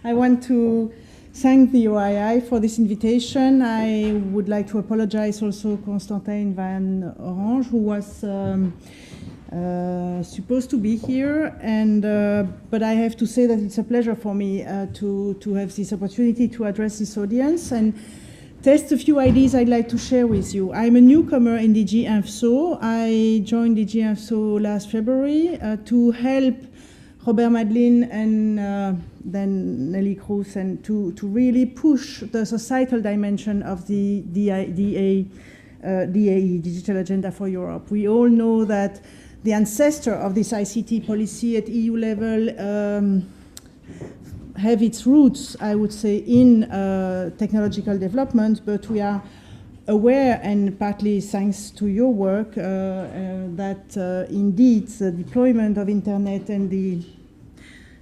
I want to thank the OII for this invitation. I would like to apologize also to Constantin Van Orange, who was supposed to be here, but I have to say that it's a pleasure for me to have this opportunity to address this audience and test a few ideas I'd like to share with you. I'm a newcomer in DG INFSO. I joined DG INFSO last February to help Robert Madeline and then Nelly Cruz and to really push the societal dimension of the DAE, Digital Agenda for Europe. We all know that the ancestor of this ICT policy at EU level have its roots, I would say, in technological development, but we are aware, and partly thanks to your work, that indeed the deployment of internet and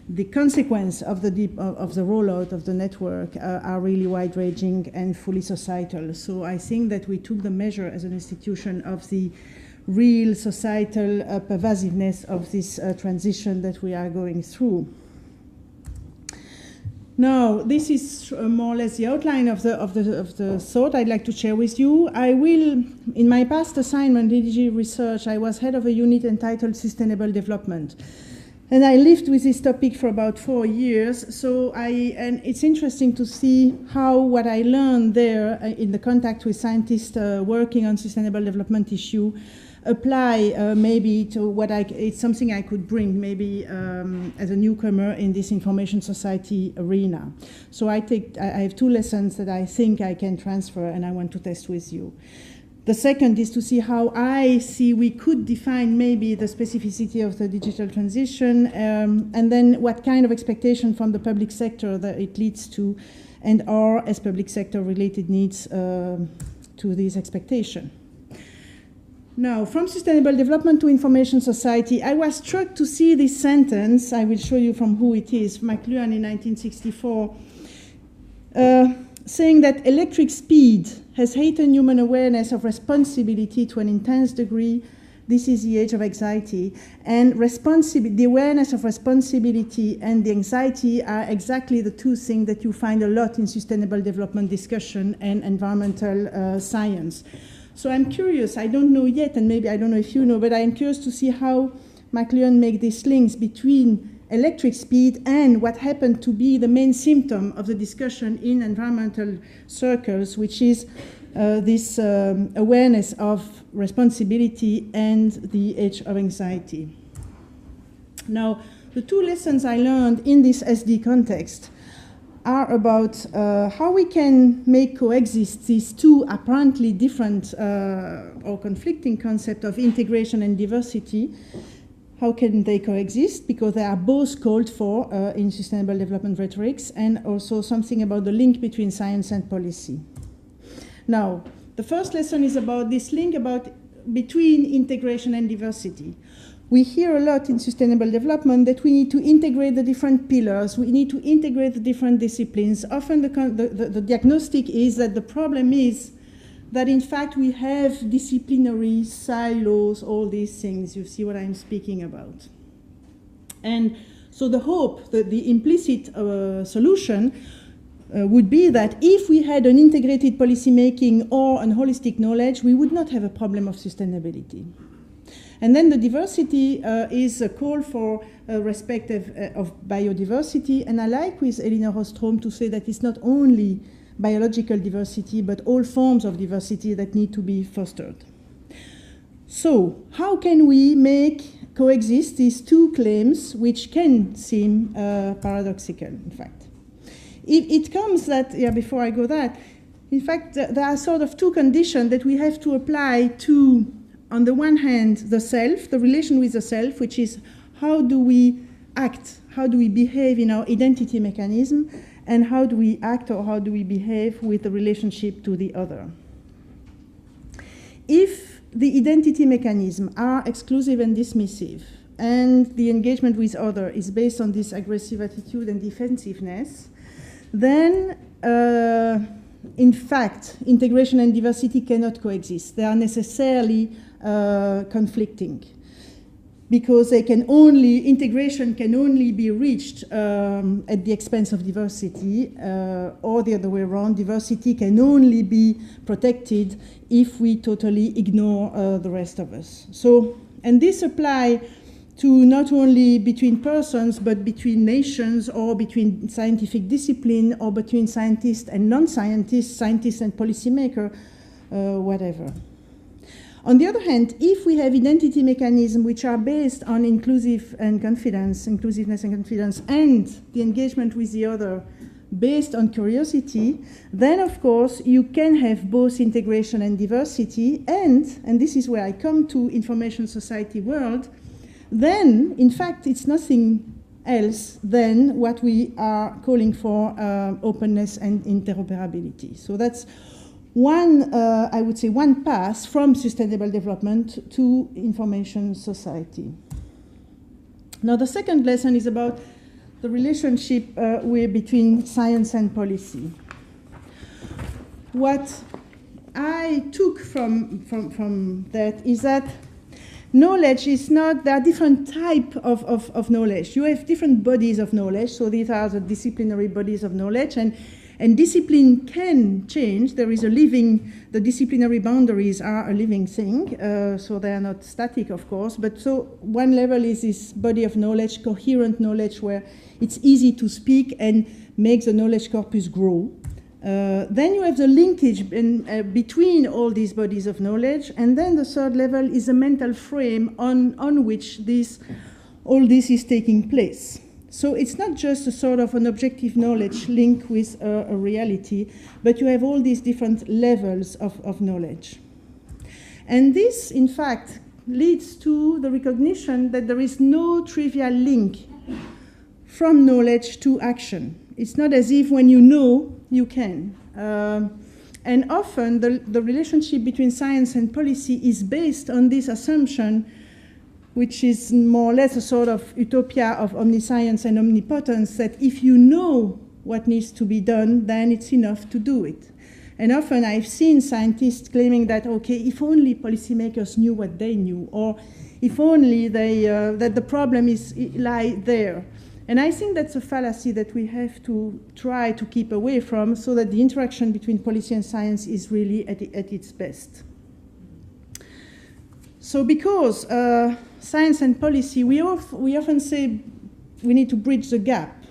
the consequence of the rollout of the network are really wide-ranging and fully societal. So I think that we took the measure as an institution of the real societal pervasiveness of this transition that we are going through. Now, this is more or less the outline of the thought I'd like to share with you. I will, in my past assignment in DG Research, I was head of a unit entitled Sustainable Development. And I lived with this topic for about 4 years. And it's interesting to see how what I learned there in the contact with scientists working on sustainable development issue apply maybe to it's something I could bring maybe as a newcomer in this information society arena. So I have 2 lessons that I think I can transfer and I want to test with you. The second is to see how I see we could define maybe the specificity of the digital transition and then what kind of expectation from the public sector that it leads to and our as public sector related needs to these expectations. Now, from sustainable development to information society, I was struck to see this sentence. I will show you from who it is, McLuhan in 1964, saying that electric speed has heightened human awareness of responsibility to an intense degree. This is the age of anxiety. And the awareness of responsibility and the anxiety are exactly the 2 things that you find a lot in sustainable development discussion and environmental science. So I'm curious, I don't know yet, and maybe I don't know if you know, but I am curious to see how McLuhan make these links between electric speed and what happened to be the main symptom of the discussion in environmental circles, which is this awareness of responsibility and the age of anxiety. Now, the 2 lessons I learned in this SD context are about how we can make coexist these 2 apparently different or conflicting concepts of integration and diversity. How can they coexist? Because they are both called for in sustainable development rhetorics, and also something about the link between science and policy. Now, the first lesson is about this link between integration and diversity. We hear a lot in sustainable development that we need to integrate the different pillars, we need to integrate the different disciplines. Often the diagnostic is that the problem is that in fact we have disciplinary silos, all these things. You see what I'm speaking about. And so the hope, the implicit solution would be that if we had an integrated policy making or an holistic knowledge, we would not have a problem of sustainability. And then the diversity is a call for respect of biodiversity. And I like with Elinor Ostrom to say that it's not only biological diversity, but all forms of diversity that need to be fostered. So how can we make coexist these 2 claims, which can seem paradoxical, in fact? It comes that, before I go that, in fact, there are sort of 2 conditions that we have to apply to, on the one hand, the self, the relation with the self, which is how do we act, how do we behave in our identity mechanism, and how do we act or how do we behave with the relationship to the other. If the identity mechanisms are exclusive and dismissive, and the engagement with other is based on this aggressive attitude and defensiveness, then in fact, integration and diversity cannot coexist. They are necessarily conflicting. because they can only, integration can only be reached at the expense of diversity, or the other way around, diversity can only be protected if we totally ignore the rest of us. So, and this applies to not only between persons, but between nations, or between scientific discipline, or between scientists and non-scientists, scientists and policymakers, whatever. On the other hand, if we have identity mechanisms which are based on inclusiveness and confidence, and the engagement with the other based on curiosity, then of course you can have both integration and diversity, and this is where I come to information society world, then in fact it's nothing else than what we are calling for openness and interoperability. So that's one, I would say, one path from sustainable development to information society. Now, the second lesson is about the relationship between science and policy. What I took from that is that knowledge is not, there are different types of knowledge. You have different bodies of knowledge, so these are the disciplinary bodies of knowledge, and discipline can change. There is a living, the disciplinary boundaries are a living thing, so they are not static, of course. But so one level is this body of knowledge, coherent knowledge, where it's easy to speak and make the knowledge corpus grow. Then you have the linkage between all these bodies of knowledge, and then the third level is a mental frame on which all this is taking place. So it's not just a sort of an objective knowledge link with a reality, but you have all these different levels of knowledge. And this, in fact, leads to the recognition that there is no trivial link from knowledge to action. It's not as if when you know, you can. And often the relationship between science and policy is based on this assumption, which is more or less a sort of utopia of omniscience and omnipotence, that if you know what needs to be done, then it's enough to do it. And often I've seen scientists claiming that, okay, if only policymakers knew what they knew, or if only that the problem lie there. And I think that's a fallacy that we have to try to keep away from, so that the interaction between policy and science is really at its best. So because science and policy, we often say we need to bridge the gap.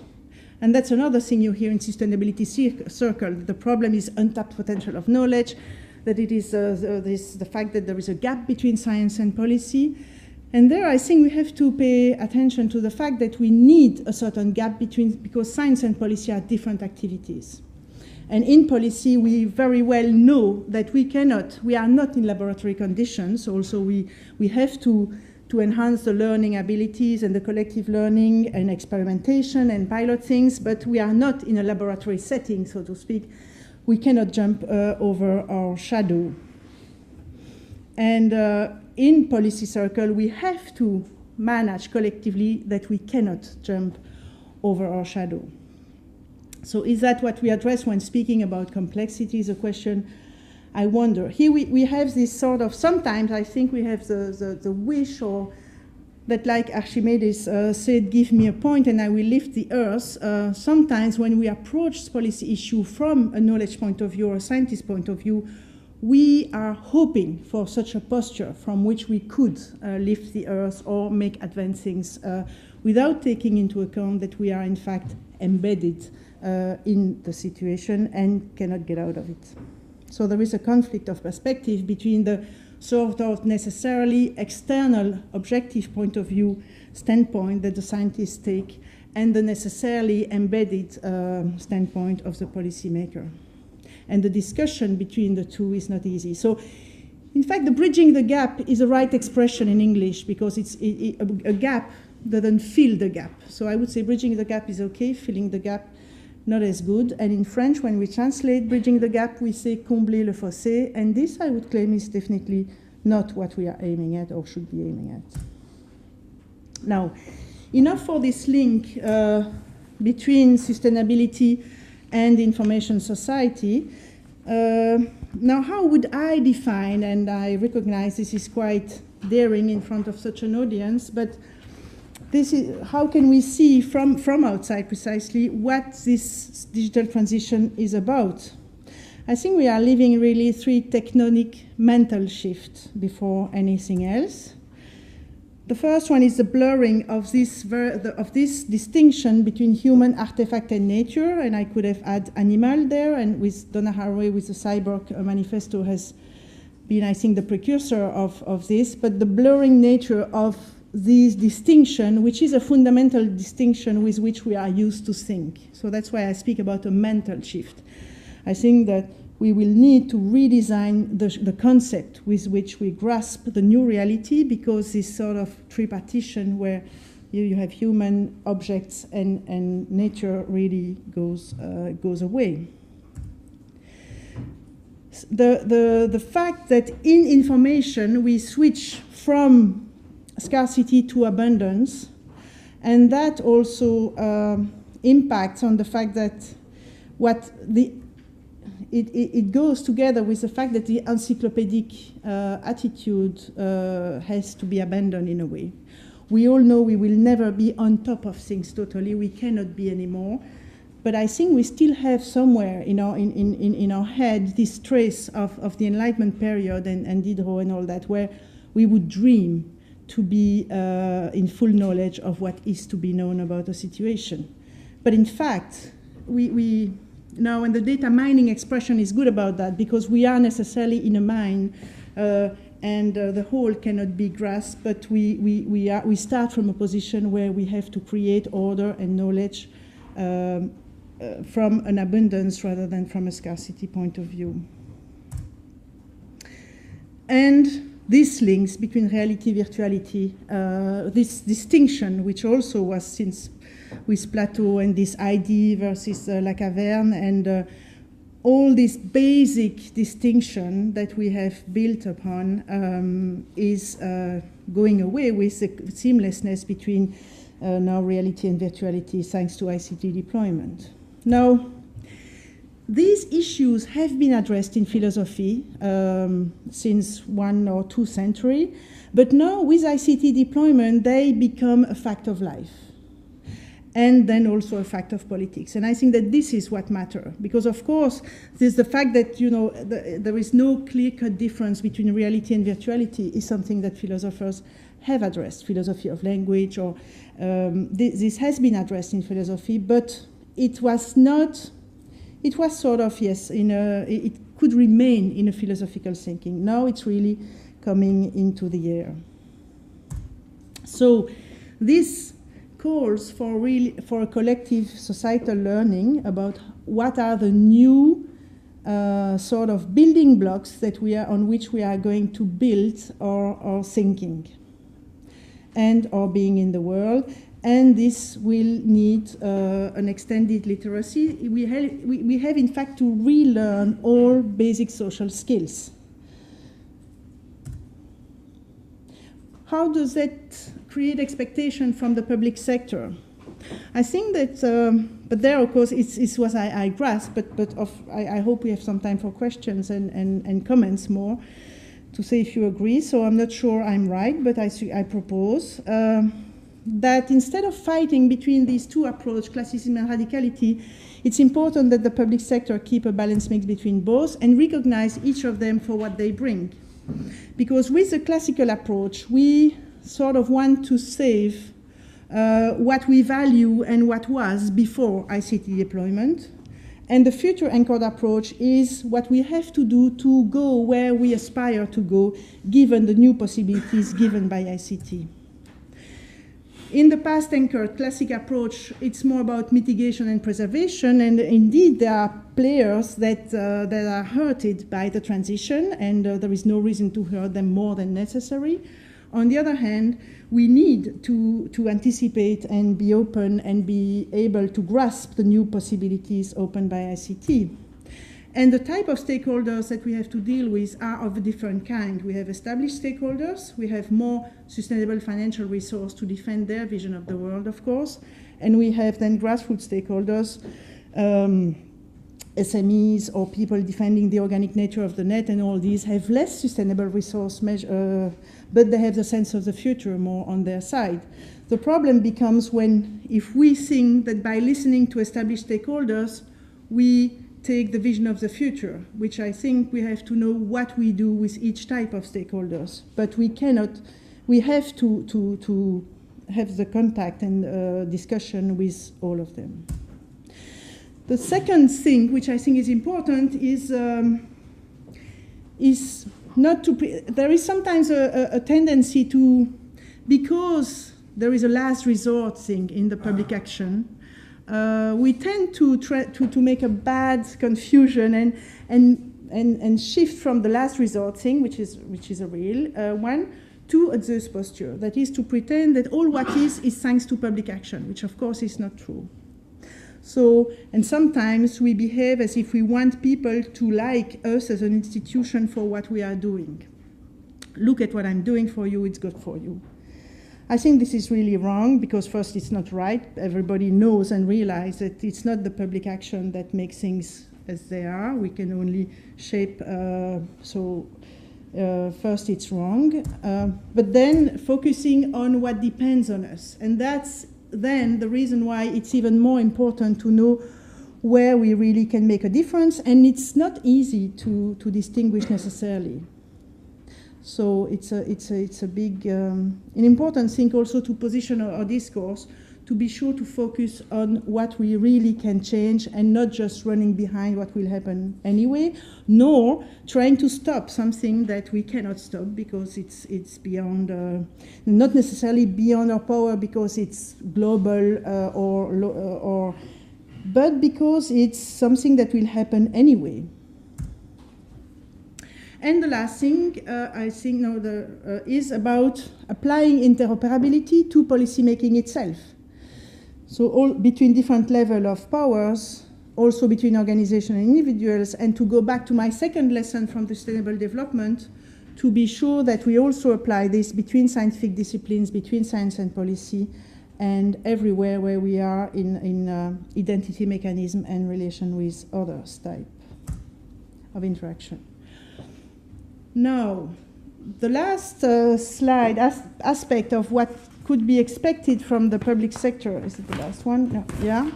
And that's another thing you hear in sustainability circle. The problem is untapped potential of knowledge, that it is the fact that there is a gap between science and policy. And there I think we have to pay attention to the fact that we need a certain gap because science and policy are different activities. And in policy, we very well know that we are not in laboratory conditions. Also, we have to enhance the learning abilities and the collective learning and experimentation and pilot things, but we are not in a laboratory setting, so to speak. We cannot jump over our shadow. And in policy circle, we have to manage collectively that we cannot jump over our shadow. So is that what we address when speaking about complexity is a question I wonder. Here we have this sort of, sometimes I think we have the wish, or that like Archimedes said, give me a point and I will lift the earth. Sometimes when we approach policy issue from a knowledge point of view or a scientist point of view, we are hoping for such a posture from which we could lift the earth or make advancements without taking into account that we are in fact embedded in the situation and cannot get out of it. So there is a conflict of perspective between the sort of necessarily external objective point of view standpoint that the scientists take and the necessarily embedded standpoint of the policymaker. And the discussion between the two is not easy. So, in fact, the bridging the gap is the right expression in English because a gap doesn't fill the gap. So I would say bridging the gap is okay, filling the gap not as good. And in French, when we translate bridging the gap, we say combler le fossé. And this, I would claim, is definitely not what we are aiming at or should be aiming at. Now, enough for this link between sustainability and information society. Now, how would I define, and I recognize this is quite daring in front of such an audience, but this is, how can we see from outside precisely what this digital transition is about? I think we are living really 3 tectonic mental shifts before anything else. The first one is the blurring of this distinction between human, artifact, and nature, and I could have added animal there, and with Donna Haraway with the Cyborg Manifesto has been, I think, the precursor of this, but the blurring nature of this distinction, which is a fundamental distinction with which we are used to think. So that's why I speak about a mental shift. I think that we will need to redesign the concept with which we grasp the new reality, because this sort of tripartition where you have human, objects, and nature really goes away. The fact that in information we switch from scarcity to abundance, and that also impacts on the fact that it goes together with the fact that the encyclopedic attitude has to be abandoned in a way. We all know we will never be on top of things totally. We cannot be anymore. But I think we still have somewhere in our head this trace of the Enlightenment period and Diderot and all that, where we would dream to be in full knowledge of what is to be known about a situation. But in fact, we now, and the data mining expression is good about that, because we are necessarily in a mine, and the whole cannot be grasped, but we start from a position where we have to create order and knowledge from an abundance rather than from a scarcity point of view. And these links between reality, virtuality, this distinction, which also was since with Plato and this ID versus La Caverne, and all this basic distinction that we have built upon is going away with the seamlessness between now reality and virtuality thanks to ICT deployment. Now, these issues have been addressed in philosophy since 1 or 2 centuries, but now with ICT deployment, they become a fact of life, and then also a fact of politics. And I think that this is what matters, because of course, there's the fact that there is no clear-cut difference between reality and virtuality is something that philosophers have addressed, philosophy of language, or this has been addressed in philosophy, but it was not. It was sort of, yes, it could remain in a philosophical thinking. Now it's really coming into the air. So this calls for a collective societal learning about what are the new sort of building blocks that on which we are going to build our thinking and our being in the world. And this will need an extended literacy. We have, in fact, to relearn all basic social skills. How does that create expectation from the public sector? I think that, but there, of course, it's what I grasp, but I hope we have some time for questions and comments more to say if you agree. So I'm not sure I'm right, but I propose that instead of fighting between these two approaches, classicism and radicality, it's important that the public sector keep a balanced mix between both and recognize each of them for what they bring. Because with the classical approach, we sort of want to save what we value and what was before ICT deployment. And the future anchored approach is what we have to do to go where we aspire to go, given the new possibilities given by ICT. In the past anchored classic approach, it's more about mitigation and preservation, and indeed there are players that are hurted by the transition, and there is no reason to hurt them more than necessary. On the other hand, we need to anticipate and be open and be able to grasp the new possibilities opened by ICT. And the type of stakeholders that we have to deal with are of a different kind. We have established stakeholders, we have more sustainable financial resource to defend their vision of the world, of course, and we have then grassroots stakeholders SMEs or people defending the organic nature of the net and all these have less sustainable resource measure, but they have the sense of the future more on their side. The problem becomes if we think that by listening to established stakeholders, we take the vision of the future, which I think we have to know what we do with each type of stakeholders. But we have to have the contact and discussion with all of them. The second thing, which I think is important, is not to. There is sometimes a tendency to, because there is a last resort thing in the public action, we tend to make a bad confusion and shift from the last resort thing, which is a real one, to a Zeus posture. That is to pretend that all what is thanks to public action, which of course is not true. So, and sometimes we behave as if we want people to like us as an institution for what we are doing. Look at what I'm doing for you, it's good for you. I think this is really wrong, because first, it's not right. Everybody knows and realizes that it's not the public action that makes things as they are. We can only shape, first it's wrong. But then focusing on what depends on us. And that's then the reason why it's even more important to know where we really can make a difference, and it's not easy to distinguish necessarily. So it's a big, an important thing also to position our discourse, to be sure to focus on what we really can change and not just running behind what will happen anyway, nor trying to stop something that we cannot stop because it's beyond, not necessarily beyond our power because it's global but because it's something that will happen anyway. And the last thing, I think is about applying interoperability to policymaking itself. So all between different levels of powers, also between organizations and individuals, and to go back to my second lesson from the sustainable development, to be sure that we also apply this between scientific disciplines, between science and policy, and everywhere where we are in identity mechanism and relation with others type of interaction. Now, the last slide aspect of what could be expected from the public sector, is it the last one? No. Yeah.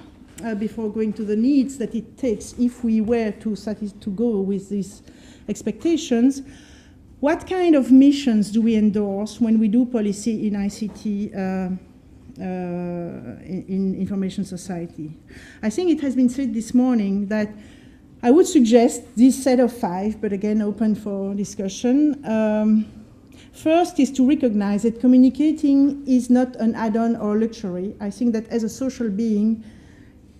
Before going to the needs that it takes if we were to go with these expectations, what kind of missions do we endorse when we do policy in ICT in information society? I think it has been said this morning that I would suggest this set of 5, but again open for discussion. First is to recognize that communicating is not an add-on or luxury. I think that as a social being,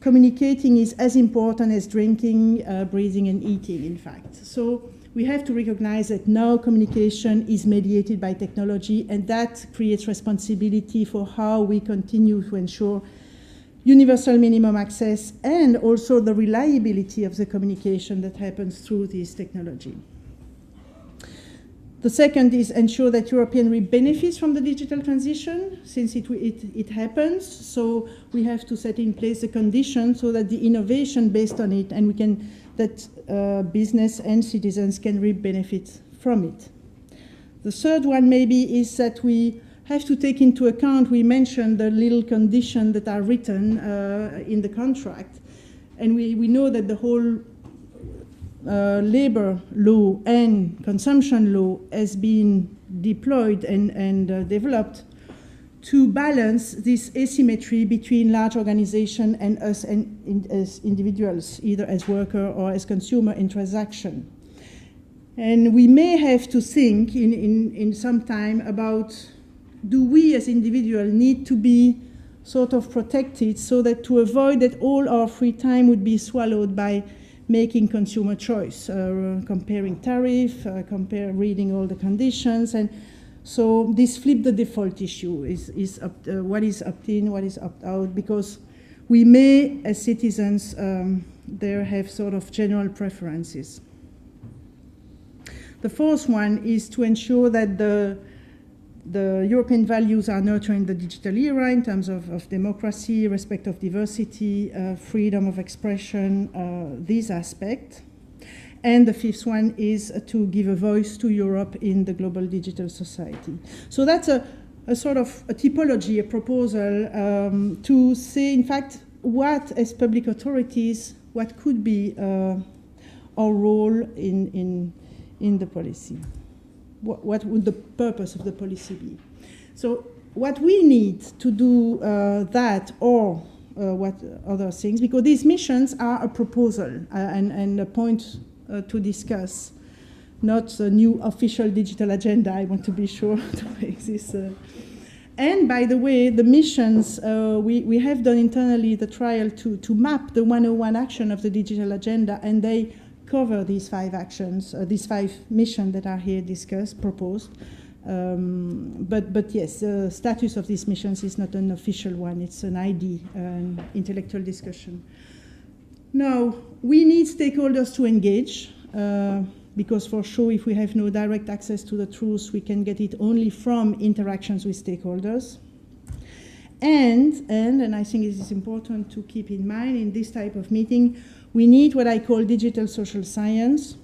communicating is as important as drinking, breathing, and eating, in fact. So we have to recognize that now communication is mediated by technology, and that creates responsibility for how we continue to ensure universal minimum access and also the reliability of the communication that happens through this technology. The second is ensure that European Union benefits from the digital transition, since it happens. So we have to set in place the conditions so that the innovation based on it, and that business and citizens can reap benefits from it. The third one maybe is that we have to take into account, we mentioned the little conditions that are written in the contract, and we know that the whole labor law and consumption law has been deployed and developed to balance this asymmetry between large organizations and us as individuals, either as worker or as consumer in transaction. And we may have to think in some time about, do we as individuals need to be sort of protected so that to avoid that all our free time would be swallowed by making consumer choice, comparing tariff, reading all the conditions. And so this flip the default issue is what is opt-in, what is opt-out, because we may, as citizens, there have sort of general preferences. The fourth one is to ensure that the European values are nurtured in the digital era in terms of democracy, respect of diversity, freedom of expression, these aspects. And the fifth one is to give a voice to Europe in the global digital society. So that's a sort of a typology, a proposal to say, in fact, what as public authorities, what could be our role in the policy. What would the purpose of the policy be? So what we need to do that or what other things, because these missions are a proposal and a point to discuss, not a new official digital agenda. I want to be sure to make this. And by the way, the missions, we have done internally the trial to map the 101 action of the digital agenda, and they cover these 5 actions, these 5 missions that are here discussed, proposed. But yes, the status of these missions is not an official one. It's an ID, an intellectual discussion. Now, we need stakeholders to engage, because for sure, if we have no direct access to the truth, we can get it only from interactions with stakeholders. And I think it is important to keep in mind in this type of meeting, we need what I call digital social science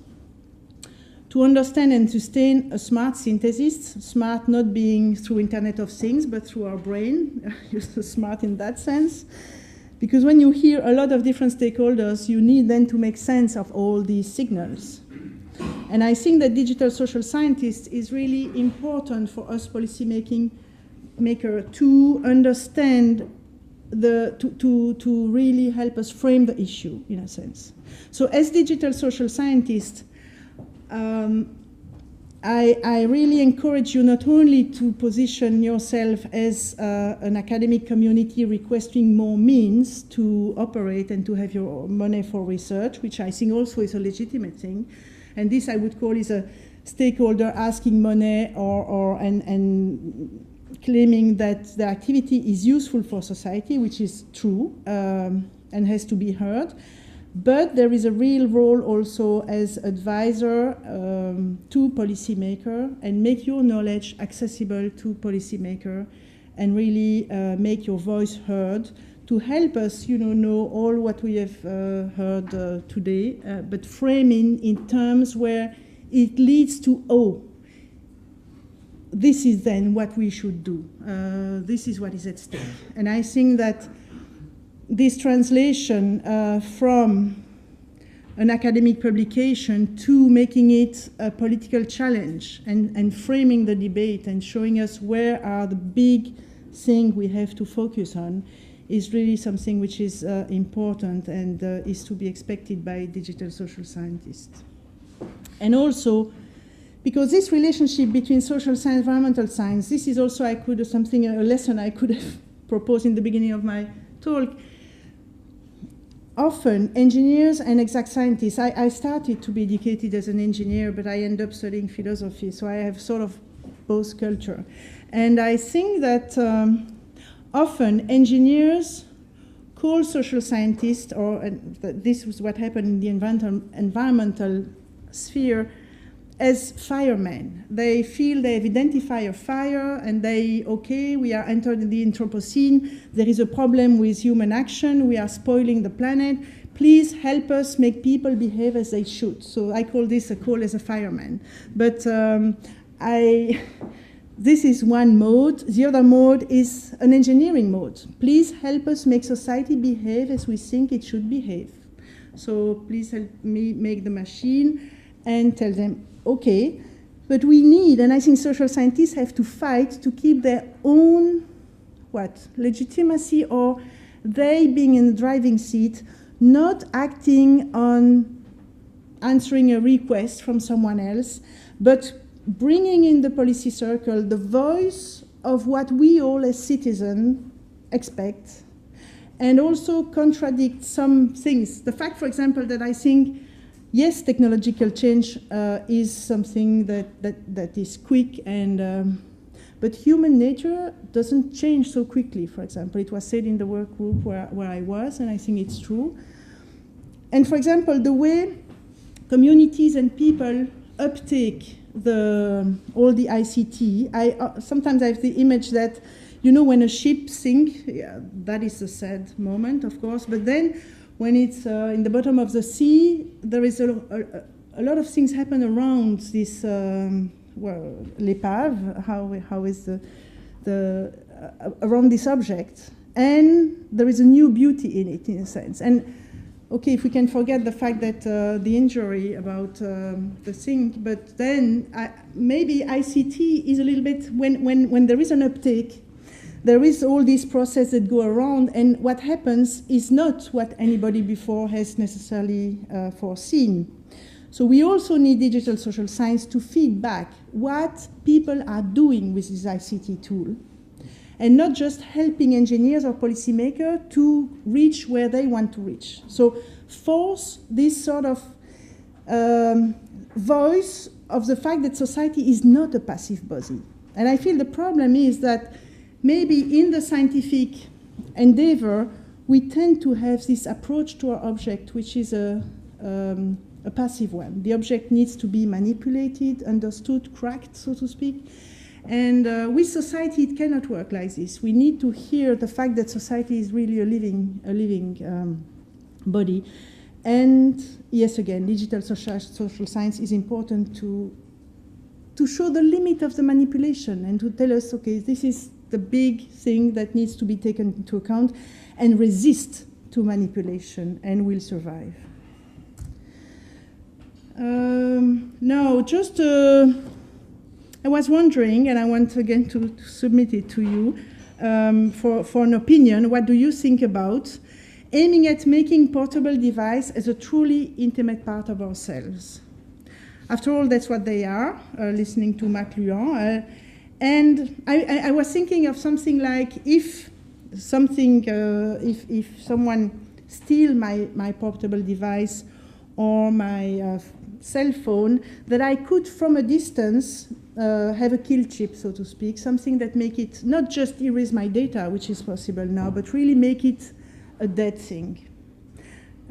to understand and sustain a smart synthesis, smart not being through Internet of Things, but through our brain, you're smart in that sense. Because when you hear a lot of different stakeholders, you need then to make sense of all these signals. And I think that digital social scientist is really important for us maker to understand to really help us frame the issue in a sense. So as digital social scientists, I really encourage you not only to position yourself as an academic community requesting more means to operate and to have your money for research, which I think also is a legitimate thing. And this I would call is a stakeholder asking money and claiming that the activity is useful for society, which is true and has to be heard. But there is a real role also as advisor to policymaker and make your knowledge accessible to policymaker and really make your voice heard to help us, know all what we have heard today, but framing in terms where it leads to, this is then what we should do. This is what is at stake. And I think that this translation from an academic publication to making it a political challenge and framing the debate and showing us where are the big things we have to focus on is really something which is important and is to be expected by digital social scientists. And also, because this relationship between social science and environmental science, this is also a lesson I could have proposed in the beginning of my talk. Often, engineers and exact scientists, I started to be educated as an engineer, but I ended up studying philosophy, so I have sort of both culture. And I think that often engineers call social scientists, this was what happened in the environmental sphere, as firemen. They feel they have identified a fire and we are entering the Anthropocene, there is a problem with human action, we are spoiling the planet, please help us make people behave as they should. So I call this a call as a fireman. But this is one mode. The other mode is an engineering mode. Please help us make society behave as we think it should behave. So please help me make the machine and tell them, okay, but we need, and I think social scientists have to fight to keep their own, legitimacy, or they being in the driving seat, not acting on answering a request from someone else, but bringing in the policy circle the voice of what we all as citizens expect, and also contradict some things. The fact, for example, that I think yes, technological change is something that is quick, but human nature doesn't change so quickly, for example. It was said in the work group where I was, and I think it's true. And for example, the way communities and people uptake all the ICT, sometimes I have the image that, you know, when a ship sinks, yeah, that is a sad moment, of course, but then when it's in the bottom of the sea, there is a lot of things happen around this, l'épave, how is around this object, and there is a new beauty in it, in a sense. And okay, if we can forget the fact that the injury about the thing, but then maybe ICT is a little bit, when there is an uptake, there is all these processes that go around, and what happens is not what anybody before has necessarily foreseen. So we also need digital social science to feed back what people are doing with this ICT tool, and not just helping engineers or policymakers to reach where they want to reach. So force this sort of voice of the fact that society is not a passive body. And I feel the problem is that maybe in the scientific endeavor, we tend to have this approach to our object, which is a passive one. The object needs to be manipulated, understood, cracked, so to speak. And with society, it cannot work like this. We need to hear the fact that society is really a living body. And yes, again, digital social science is important to show the limit of the manipulation and to tell us, okay, this is the big thing that needs to be taken into account, and resist to manipulation, and will survive. Now, just I was wondering, and I want again to submit it to you for an opinion. What do you think about aiming at making portable device as a truly intimate part of ourselves? After all, that's what they are, listening to McLuhan. And I was thinking of something like, if someone steal my portable device or my cell phone, that I could, from a distance, have a kill chip, so to speak, something that make it not just erase my data, which is possible now, but really make it a dead thing.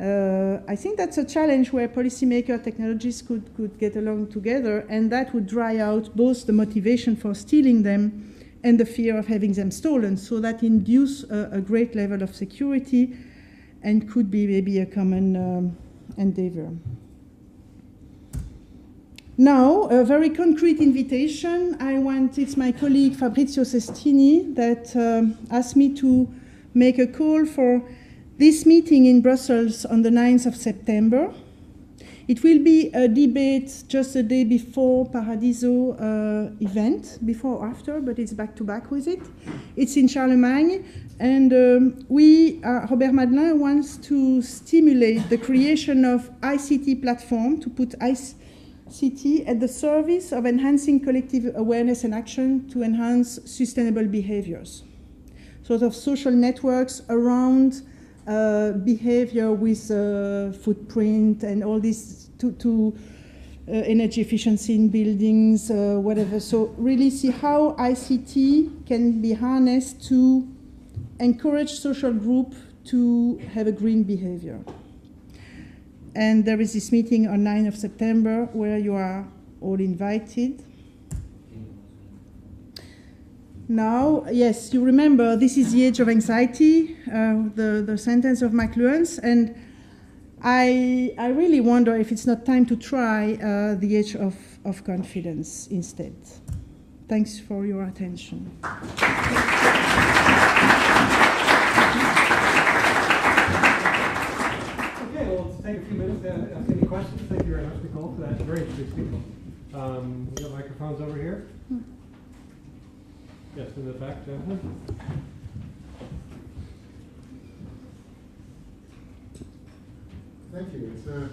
I think that's a challenge where policymaker technologies could get along together, and that would dry out both the motivation for stealing them and the fear of having them stolen, so that induce a great level of security and could be maybe a common endeavor. Now, a very concrete invitation. It's my colleague Fabrizio Sestini that asked me to make a call for this meeting in Brussels on the 9th of September. It will be a debate just a day before Paradiso event, before or after, but it's back-to-back with it. It's in Charlemagne, and Robert Madelin wants to stimulate the creation of ICT platform to put ICT at the service of enhancing collective awareness and action to enhance sustainable behaviors. Sort of social networks around behavior with footprint and all this to energy efficiency in buildings, whatever. So really see how ICT can be harnessed to encourage social group to have a green behavior. And there is this meeting on 9th of September where you are all invited. Now, yes, you remember this is the age of anxiety, the sentence of McLuhan's, and I really wonder if it's not time to try the age of confidence instead. Thanks for your attention. Okay, well, let's take a few minutes to ask any questions. Thank you very much, Nicole, for that very interesting speaking. We got microphones over here. Yes, in the back, gentlemen. Thank you. It's a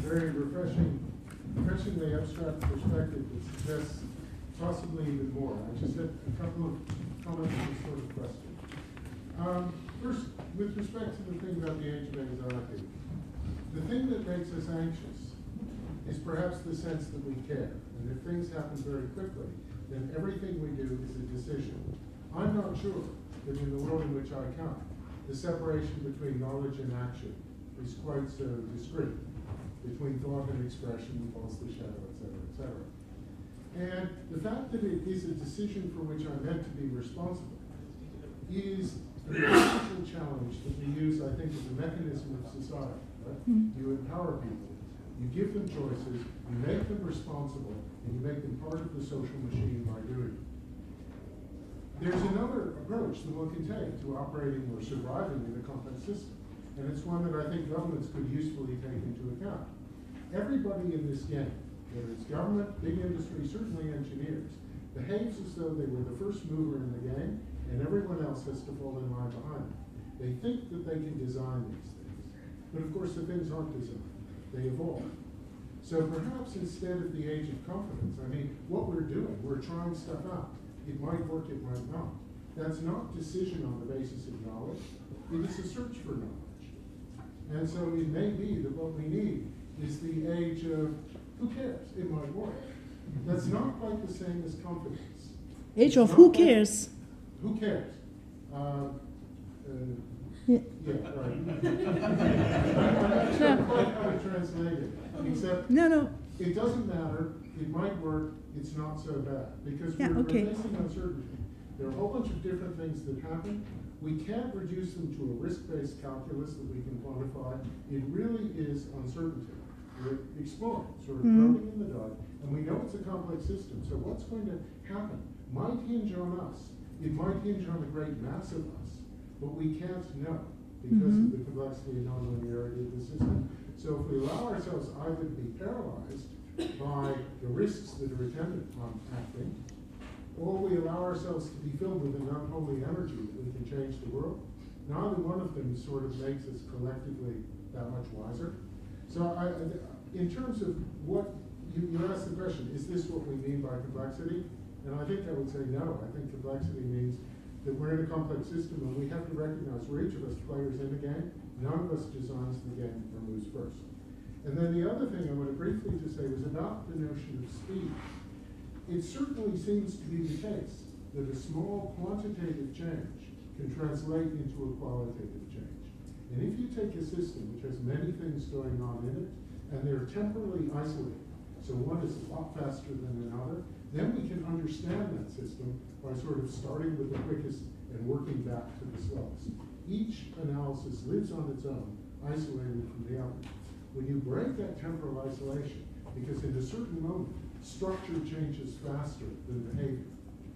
very refreshingly abstract perspective that suggests possibly even more. I just had a couple of comments and sort of questions. First, with respect to the thing about the age of anxiety, the thing that makes us anxious is perhaps the sense that we care. And if things happen very quickly, then everything we do is a decision. I'm not sure that in the world in which I come, the separation between knowledge and action is quite so discrete, between thought and expression, false the shadow, et cetera, et cetera. And the fact that it is a decision for which I'm meant to be responsible is a crucial challenge that we use, I think, as a mechanism of society. Right? You empower people, you give them choices, you make them responsible, and you make them part of the social machine by doing it. There's another approach that one can take to operating or surviving in a complex system, and it's one that I think governments could usefully take into account. Everybody in this game, whether it's government, big industry, certainly engineers, behaves as though they were the first mover in the game, and everyone else has to fall in line behind them. They think that they can design these things, but of course the things aren't designed, they evolve. So perhaps instead of the age of confidence, I mean, what we're doing, we're trying stuff out. It might work, it might not. That's not decision on the basis of knowledge, it is a search for knowledge. And so it may be that what we need is the age of, who cares? It might work. That's not quite the same as confidence. Age of who cares? Who cares? Yeah. Yeah, right. I'm not sure quite how to translate it, except No. it doesn't matter. It might work. It's not so bad because we're facing uncertainty. There are a whole bunch of different things that happen. We can't reduce them to a risk-based calculus that we can quantify. It really is uncertainty. We're exploring, sort of groping in the dark, and we know it's a complex system. So what's going to happen might hinge on us. It might hinge on the great mass of us, but we can't know because of the complexity and nonlinearity of the system. So if we allow ourselves either to be paralyzed by the risks that are attendant on acting, or we allow ourselves to be filled with an unholy energy that we can change the world, neither one of them sort of makes us collectively that much wiser. So in terms of what, you asked the question, is this what we mean by complexity? And I think I would say no. I think complexity means that we're in a complex system and we have to recognize we're each of us players in the game. None of us designs the game or moves first. And then the other thing I want to briefly just say was about the notion of speed. It certainly seems to be the case that a small quantitative change can translate into a qualitative change. And if you take a system which has many things going on in it, and they're temporally isolated, so one is a lot faster than another, then we can understand that system by sort of starting with the quickest and working back to the slowest. Each analysis lives on its own, isolated from the other. When you break that temporal isolation, because in a certain moment, structure changes faster than behavior,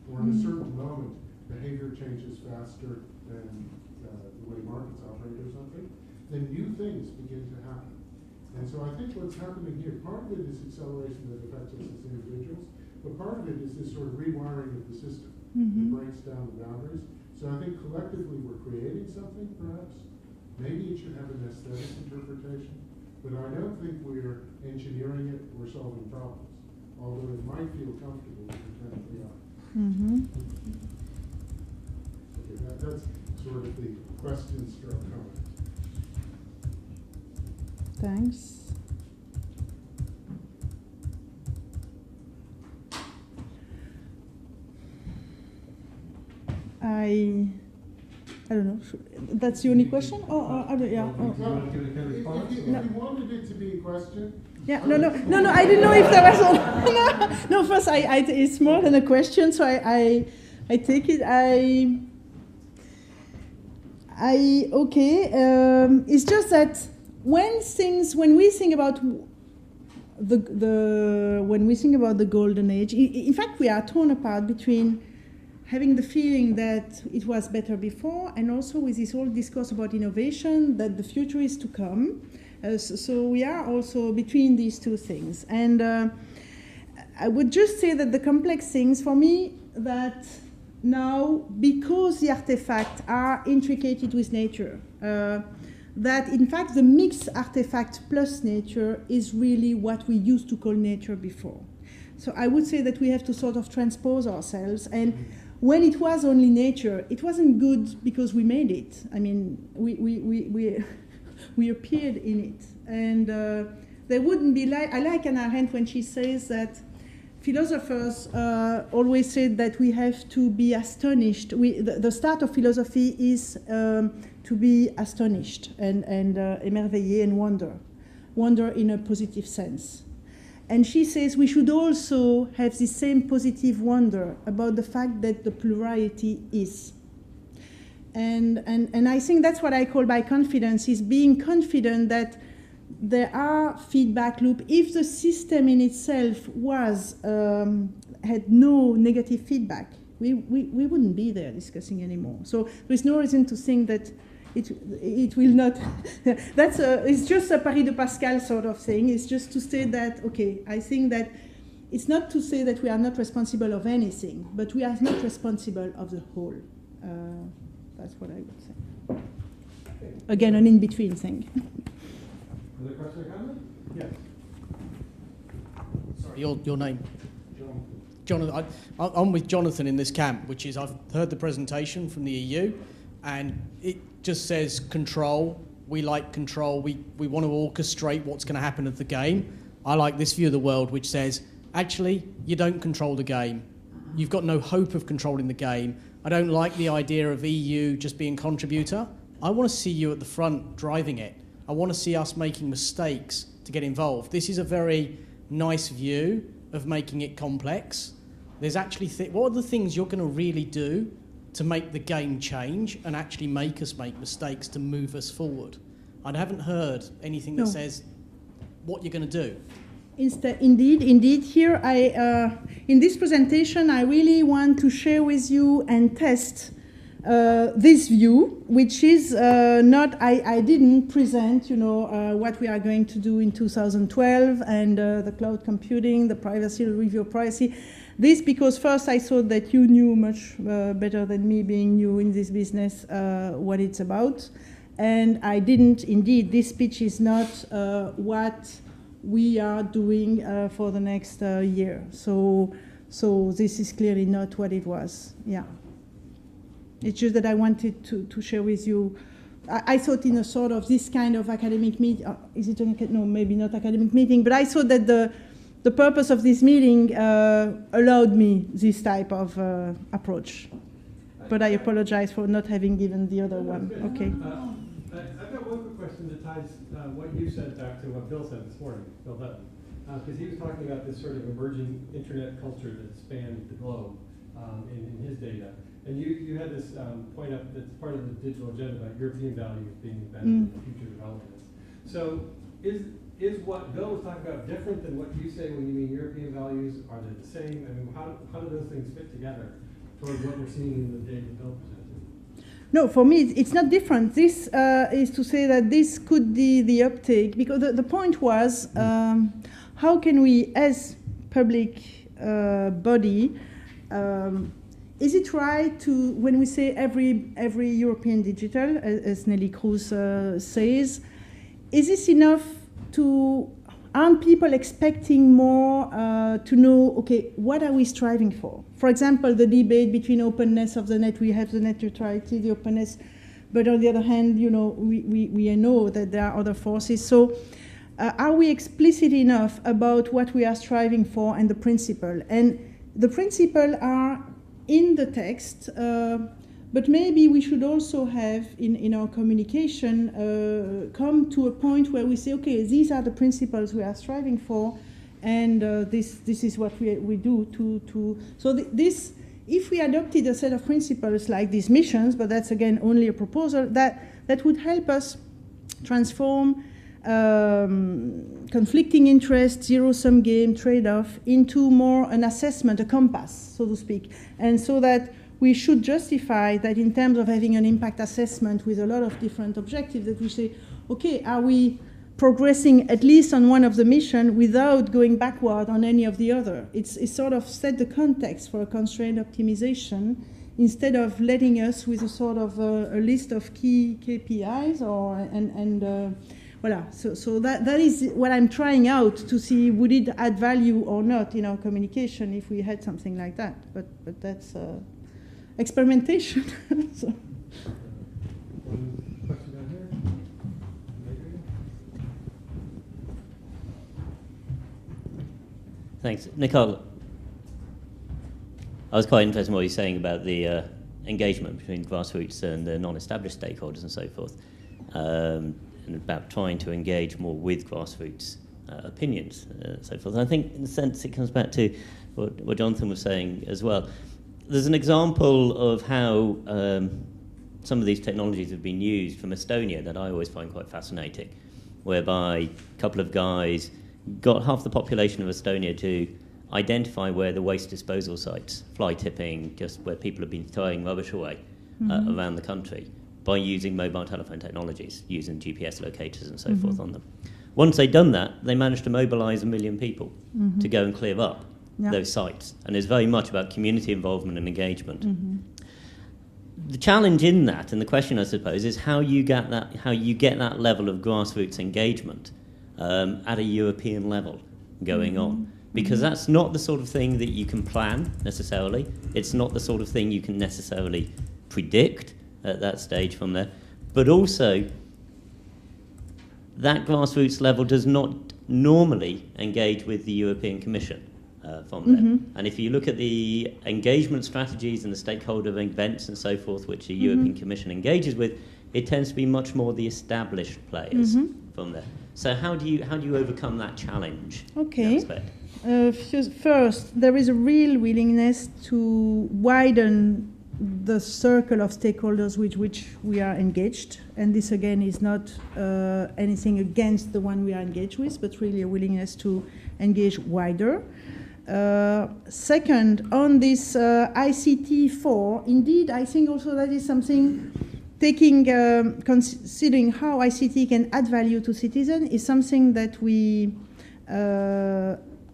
or in a certain moment, behavior changes faster than the way markets operate or something, then new things begin to happen. And so I think what's happening here, part of it is acceleration that affects us as individuals, but part of it is this sort of rewiring of the system that breaks down the boundaries. So I think collectively we're creating something, perhaps. Maybe it should have an aesthetic interpretation, but I don't think we're engineering it or solving problems, although it might feel comfortable to pretend we are. Okay, that's sort of the question stroke comment. Thanks. I don't know. That's the only question? Yeah. If you wanted it to be a question. Yeah, no. I didn't know if there was no. First, it's more than a question, so I take it. It's just that when we think about the golden age, in fact, we are torn apart between having the feeling that it was better before, and also with this whole discourse about innovation, that the future is to come. So we are also between these two things. And I would just say that the complex things, for me, that now, because the artifacts are intricated with nature, that in fact the mixed artifact plus nature is really what we used to call nature before. So I would say that we have to sort of transpose ourselves, and when it was only nature, it wasn't good because we made it. I mean, we appeared in it. And there wouldn't be I like Hannah Arendt when she says that philosophers always said that we have to be astonished. The start of philosophy is to be astonished and émerveillé and wonder in a positive sense. And she says we should also have the same positive wonder about the fact that the plurality is. And I think that's what I call by confidence, is being confident that there are feedback loop. If the system in itself was had no negative feedback, we wouldn't be there discussing anymore. So there's no reason to think that it will not. It's just a Paris de Pascal sort of thing. It's just to say that, okay, I think that it's not to say that we are not responsible of anything, but we are not responsible of the whole. That's what I would say. Again, an in-between thing. Other question or comment? Yes. Sorry, your name? Jonathan. I'm with Jonathan in this camp, which is I've heard the presentation from the EU, and it just says control. We like control. We want to orchestrate what's going to happen at the game. I like this view of the world, which says, actually, you don't control the game. You've got no hope of controlling the game. I don't like the idea of EU just being contributor. I want to see you at the front driving it. I want to see us making mistakes to get involved. This is a very nice view of making it complex. There's actually, what are the things you're going to really do to make the game change and actually make us make mistakes to move us forward? I haven't heard anything that says what you're going to do. Indeed. Here, in this presentation, I really want to share with you and test this view, which is not. I didn't present, what we are going to do in 2012 and the cloud computing, the privacy review of privacy. This because first I thought that you knew much better than me, being new in this business, what it's about, and I didn't. Indeed, this speech is not what we are doing for the next year. So this is clearly not what it was. Yeah. It's just that I wanted to share with you. I thought in a sort of this kind of academic meeting, no, maybe not academic meeting, but I thought that the purpose of this meeting allowed me this type of approach. But I apologize for not having given the other one. Okay. I've got one quick question that ties what you said back to what Bill said this morning, Bill Dutton, because he was talking about this sort of emerging internet culture that spanned the globe in his data. And you had this point up that's part of the digital agenda about European values being embedded in the future developments. So is what Bill was talking about different than what you say when you mean European values? Are they the same? I mean, how do those things fit together toward what we're seeing in the data Bill presented? No, for me, it's not different. This is to say that this could be the uptake, because the point was, how can we, as public body, is it right to, when we say every European digital, as Nelly Cruz says, is this enough to, aren't people expecting more to know, okay, what are we striving for? For example, the debate between openness of the net, we have the net neutrality, the openness, but on the other hand, we know that there are other forces. So are we explicit enough about what we are striving for and the principle? And the principle are in the text, but maybe we should also have in our communication come to a point where we say, okay, these are the principles we are striving for, and this is what we do to. So this, if we adopted a set of principles like these missions, but that's again only a proposal, that would help us transform conflicting interests, zero-sum game, trade-off, into more an assessment, a compass, so to speak. And so that we should justify that in terms of having an impact assessment with a lot of different objectives, that we say, okay, are we progressing at least on one of the mission without going backward on any of the other? It's sort of set the context for a constraint optimization instead of letting us with a sort of a list of key KPIs Voilà, so that is what I'm trying out to see, would it add value or not in our communication if we had something like that. But that's experimentation. So. One question down here. Thanks. Nicole, I was quite interested in what you're saying about the engagement between grassroots and the non-established stakeholders and so forth. And about trying to engage more with grassroots opinions, so forth. And I think, in a sense, it comes back to what Jonathan was saying as well. There's an example of how some of these technologies have been used from Estonia that I always find quite fascinating, whereby a couple of guys got half the population of Estonia to identify where the waste disposal sites, fly tipping, just where people have been throwing rubbish away around the country, by using mobile telephone technologies, using GPS locators and so forth on them. Once they'd done that, they managed to mobilise 1 million people to go and clear up those sites. And it's very much about community involvement and engagement. The challenge in that, and the question I suppose, is how you get that level of grassroots engagement at a European level going on. Because that's not the sort of thing that you can plan necessarily. It's not the sort of thing you can necessarily predict at that stage from there. But also, that grassroots level does not normally engage with the European Commission from there. And if you look at the engagement strategies and the stakeholder events and so forth, which the European Commission engages with, it tends to be much more the established players from there. So how do you overcome that challenge? Okay. Aspect? First, there is a real willingness to widen the circle of stakeholders with which we are engaged. And this, again, is not anything against the one we are engaged with, but really a willingness to engage wider. Second, on this ICT4, indeed, I think also that is something considering how ICT can add value to citizens is something that we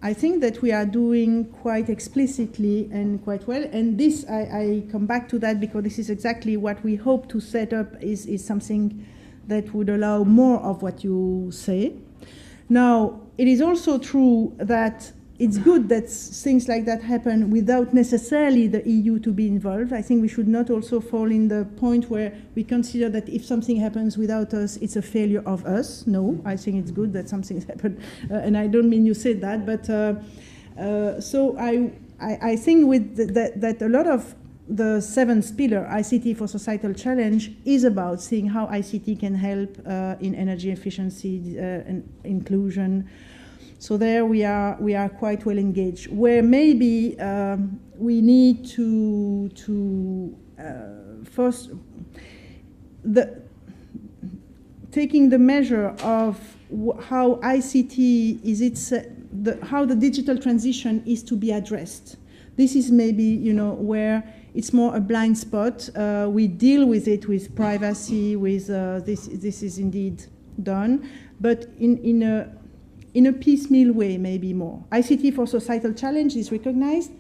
I think that we are doing quite explicitly and quite well. And this, I come back to that because this is exactly what we hope to set up is something that would allow more of what you say. Now, it is also true that it's good that things like that happen without necessarily the EU to be involved. I think we should not also fall in the point where we consider that if something happens without us, it's a failure of us. No, I think it's good that something's happened. And I don't mean you said that, but so I think with that a lot of the seventh pillar, ICT for Societal Challenge, is about seeing how ICT can help in energy efficiency and inclusion. So there we are quite well engaged. Where maybe we need to first taking the measure of how ICT is how the digital transition is to be addressed. This is maybe where it's more a blind spot. We deal with it with privacy, with this is indeed done, but in a piecemeal way, maybe more. ICT for Societal Challenge is recognized,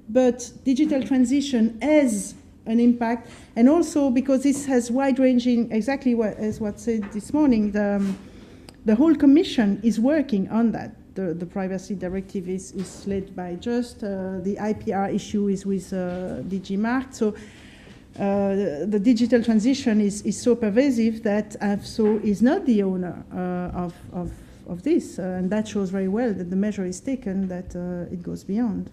but digital transition has an impact, and also because this has wide-ranging, exactly as what said this morning, the whole Commission is working on that. The Privacy Directive is led by Just, the IPR issue is with DG Markt, so the digital transition is so pervasive that AFSO is not the owner of this, and that shows very well that the measure is taken, that it goes beyond.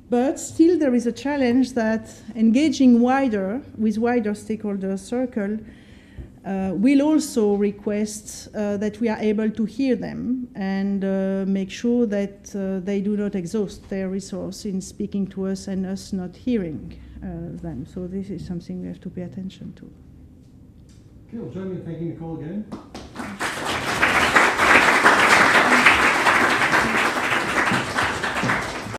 But still there is a challenge that engaging with wider stakeholder circle will also request that we are able to hear them and make sure that they do not exhaust their resource in speaking to us and us not hearing them. So this is something we have to pay attention to. Okay, well, join me in thanking Nicole again.